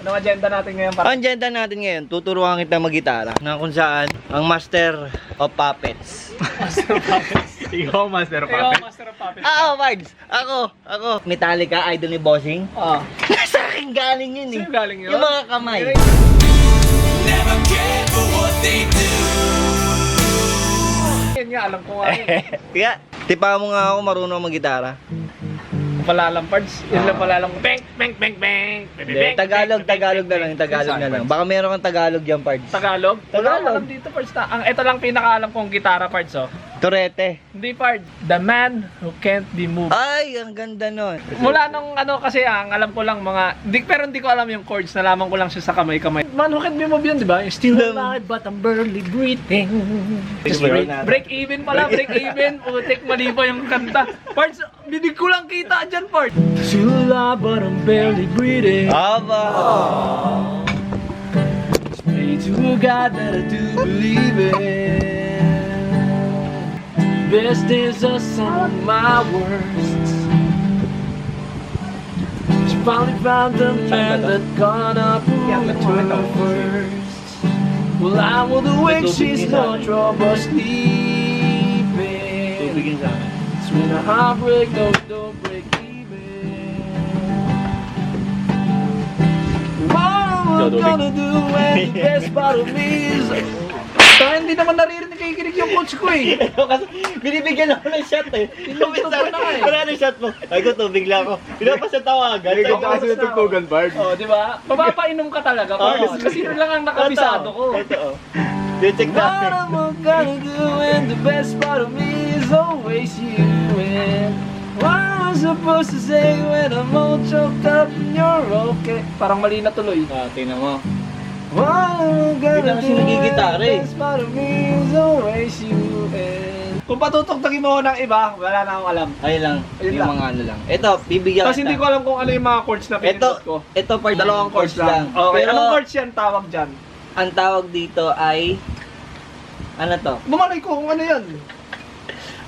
Anong agenda natin ngayon, par? Ang agenda natin ngayon, tuturuan kita mag-gitara na kung saan ang Master of Puppets. Master of Puppets. Ikaw, Master of Ikaw, Puppets. Master of Puppets. Pards! Ako. Metallica, idol ni Bossing. Oo. Sa akin galing yun eh. Sino galing yun? Yung mga kamay. Never care for what they do. Yan nga, alam ko nga yun. Kaya, tipa mo nga ako marunong mag-gitara. Palalang parts. Yun lang palalang bang, bang, bang, bang. Hindi, Tagalog na lang, Tagalog na lang. Baka meron kang Tagalog yan, Pards. Tagalog? Wala Tagalog. alam dito, parts na. Ito lang pinakaalam kong gitara parts, oh. Torete. Hindi, part. The man who can't be moved. Ay, ang ganda nun. Mula nung ano kasi ang alam ko lang mga pero hindi ko alam yung chords, nalaman ko lang siya sa kamay-kamay. Man who can't be moved yun, di ba? Still alive but I'm barely breathing. Break even pala, break even. Putik, mali pa yung kanta. Parts, binig ko lang kita dyan, part. Still alive but I'm barely breathing. Aba. Pray to a God that I do believe in. Best days are some of my worst. She finally found the man that gonna put her first. Well, I'm with awake, she's no trouble sleeping. Tubigin sa akin. It's when a heartbreak, no, don't break even. What am I gonna do when the best part of me is... Hindi naman naririnig kakikinig yung coach ko eh. Kasi binibigyan ako ng shot eh. Tinutog ko na eh. Wala na shot mo. Ay ko, tubig lang ako. Pinapasa tawagan. Hindi ko kasi natugtugan, Bard. Oh, di ba? Mapapainom ka talaga. Kasi yun lang ang nakabisado ko. Totoo. Check What natin. am I gonna do when the best part of me is always you? And what am I supposed to say when I'm all choked up and you're okay? Parang mali na tuloy. Tingnan mo. What am I Hindi gonna na kasi do when nagigitara the eh. best part of me is always you? And kung patutugtugin mo ako ng iba, wala na akong alam. Ayun lang. Ayun Yung lang. mga ano lang. Ito, bibigyan Kasi hindi ko alam kung ano yung mga chords na pinindot ko. Ito part Dalawang chords lang. Okay, Pero anong chords yan tawag dyan? ang tawag dito ay ano to? Bumalay ko kung ano yan.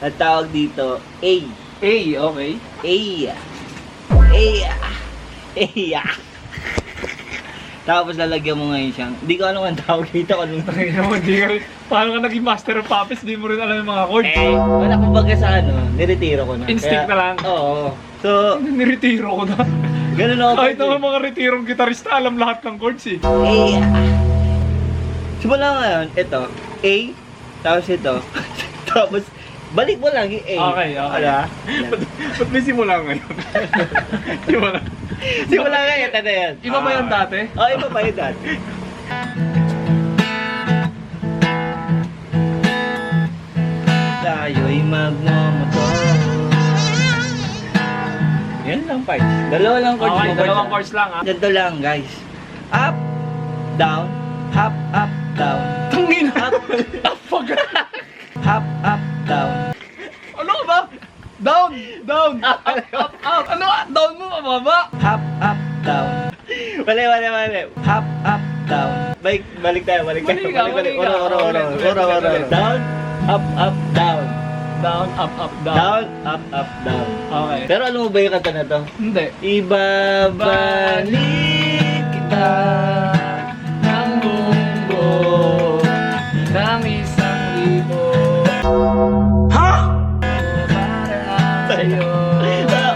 Ang tawag dito A. A, okay. A. Tapos lalagyan mo ngayon siyang. Hindi ko alam ang tawag dito. Anong Ay, naman, di ka rin. Paano ka naging master of puppets, di mo rin alam yung mga chords. wala ko baga sa ano, niretiro ko na. Instinct na lang. Oo. So, Niretiro ko na. ganun ako. Kahit naman mga retirong gitarista, alam lahat ng chords eh. A. Simula ngayon, ito. A. Tapos ito. Tapos, balik mo lang yung A. Okay. Ano? Yan. Ba't may simula ngayon? Simula. Simula ngayon, ito yan. Iba ba yan dati? Iba pa yun dati. Tayo'y magmamotor. Yan lang parts. Dalawa lang chords Okay, mo, dalawang parts, chords lang ha. Ganito lang guys. Up, down, hop, up, down. Tungin Up, hop, up, down. Ano ba? Down! Up! Ano? Down mo, mababa? Hop, up, down. Mali. Hop, up, down. Balik tayo. Mali ka. Oro. Ulit. Down, up, down. Down, up, down. Down, up, down. Okay. Pero alam mo ba yung kanta na to? Hindi. Ibabalik kita ng mundo ng 1,000. Ha? Para sa'yo.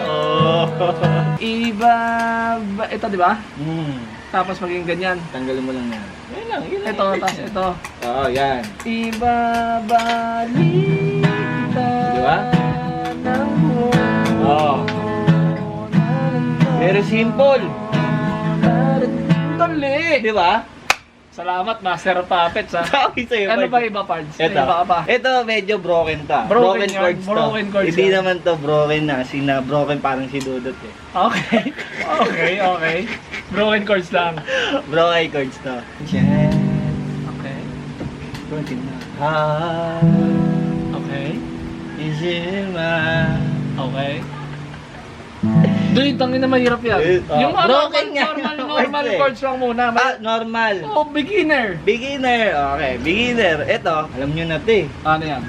Oo. Ito, di ba? Hmm. Tapos maging ganyan. Tanggalin mo lang yan. Yan lang. Ito, tapos ito. Oo, yan. Ibabalik kita Di ba? ng mundo. Oo. Very simple. Dali! Di ba? Salamat, Master of Puppets ha. Sabi sa'yo. Ano Mark. ba iba parts? Ito. Iba ka pa? Ito medyo broken ta. Broken yun. chords to. Broken chords Hindi yan. naman to broken na. Broken parang si Dudot eh. Okay. Broken chords lang. Broken chords to. Diyan. Okay. Broken na. Ha. Okay. Is it my... Okay. Dude, tangin na mahirap yan. Yung mga Broken nga. normal chords lang muna. Normal. Oh, beginner. Beginner. Okay, beginner. Ito, alam nyo na ito eh. Ano yan?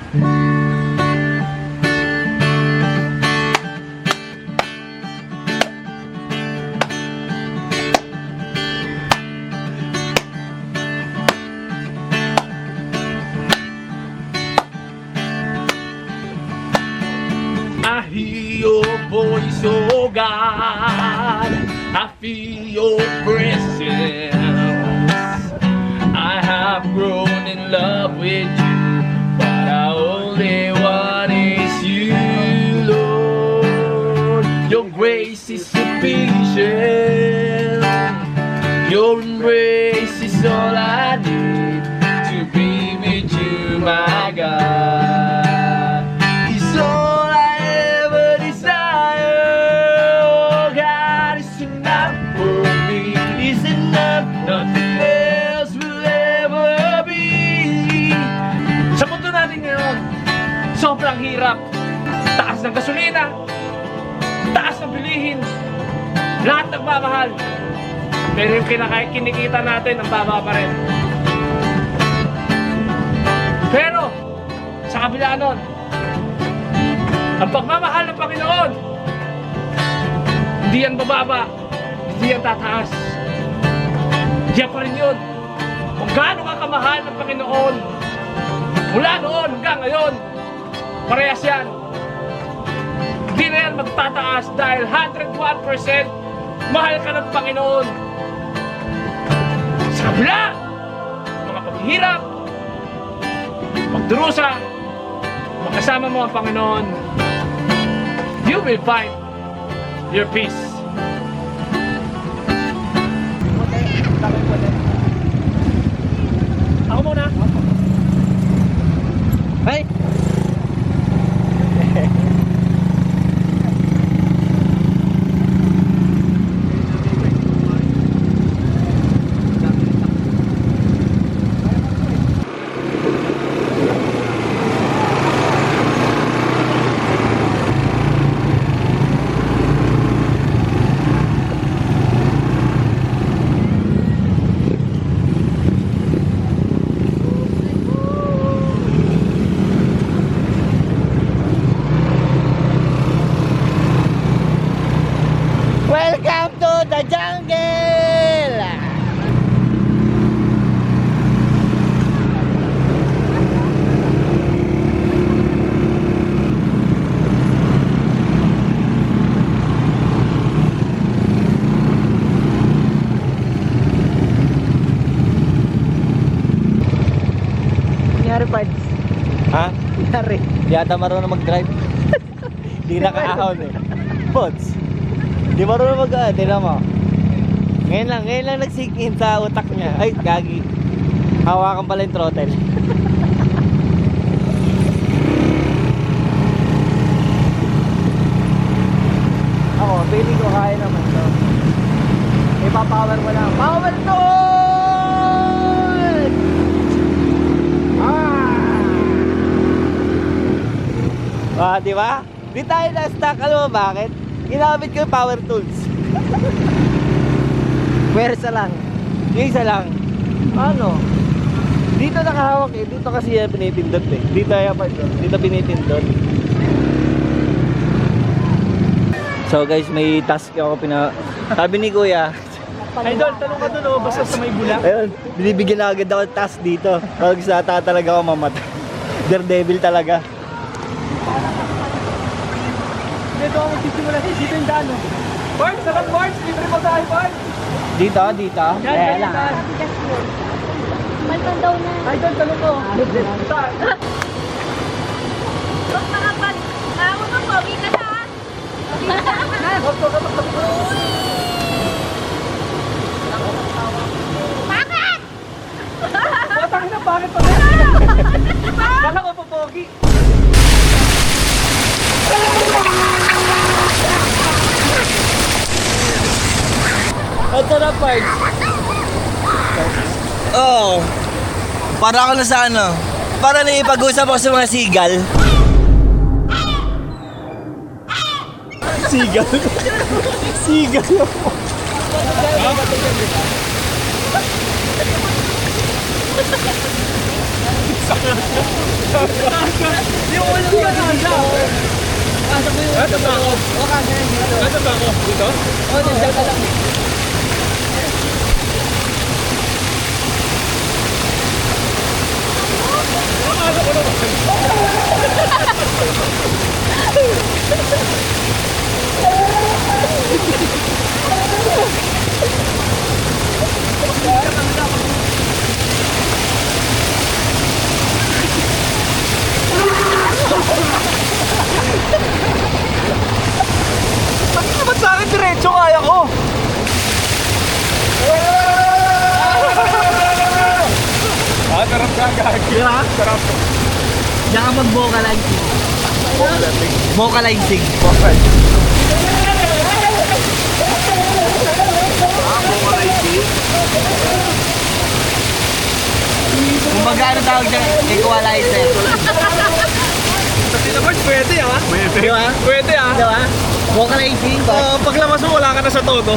I feel your presence. I have grown in love with you, but I only want is you, Lord. Your grace is sufficient. Your embrace is all I need to be with you, my God. It's all I ever desire. Oh God, it's enough for me. It's enough, nothing else will ever be. Sa mundo natin ngayon, sobrang hirap. Taas ng gasolina, taas ng bilihin, lahat nagmamahal. Pero yung kinikita natin, ang baba pa rin. Pero, sa kabila nun, ang pagmamahal ng Panginoon, hindi yan bababa, hindi yan tataas. Diyan pa rin yun. Kung gaano ka kamahal ng Panginoon, mula noon hanggang ngayon, parehas yan. Hindi na yan magtataas dahil 101% mahal ka ng Panginoon. Sa kabila, mga paghihirap, pagdurusa, magkasama mo ang Panginoon, you will find your peace. Ako muna. Hey! Welcome to the jungle! Nangyari, Pards. Ha? Nangyari. Di ata marunong mag-drive. Di nakaahon eh. Pods. Di marunong mag-drive. Tignan mo. Ngayon lang nag-sink in sa utak niya. Ay, gagi. Hawakan pala yung throttle. Ako, feeling ko kaya naman to. Ipapower mo lang. Power to! Ah, di ba? Di tayo na-stuck. Alam mo bakit? Ginamit ko yung power tools. Pwersa lang. Yung isa lang. Ano? Dito nakahawak eh. Dito kasi yan pinitindot eh. Dito yan pa ito. Dito pinitindot. So guys, may task ako sabi ni Kuya. Idol, tanong ka doon, basta sa may bulak. Ayun, binibigyan na agad ako ng task dito. Pag sa talaga ako mamatay. Daredevil talaga. Dito ako magsisimula. Dito yung daan. Bart, sarap Bart. Libre mo tayo, Bart. Dito. Yan, yan yung daan. Malpan daw na. Idol, tanong ko. Saan? Huwag makapal. Huwag mo, pogi ka na. Bakit? Matang na, bakit pa rin? Kala ko pa pogi. Ang sarap, Pards. Oo. Para ako na sa ano. Para na ipag-usap ako sa mga sigal. Sigal? Sigal ako. Yung ulo ka na siya. Ito ba ako? Ito ba ako? Dito? Oo, nandiyan ka lang. Di ba? Sarap. Diyan ka mag-vocalizing. Vocalizing. Kung magkano tawag dyan, equalizer. Kasi naman, pwede ah. Pwede. Di ba? Pwede ah. Di ba? Vocalizing. Paglabas mo, wala ka na sa todo.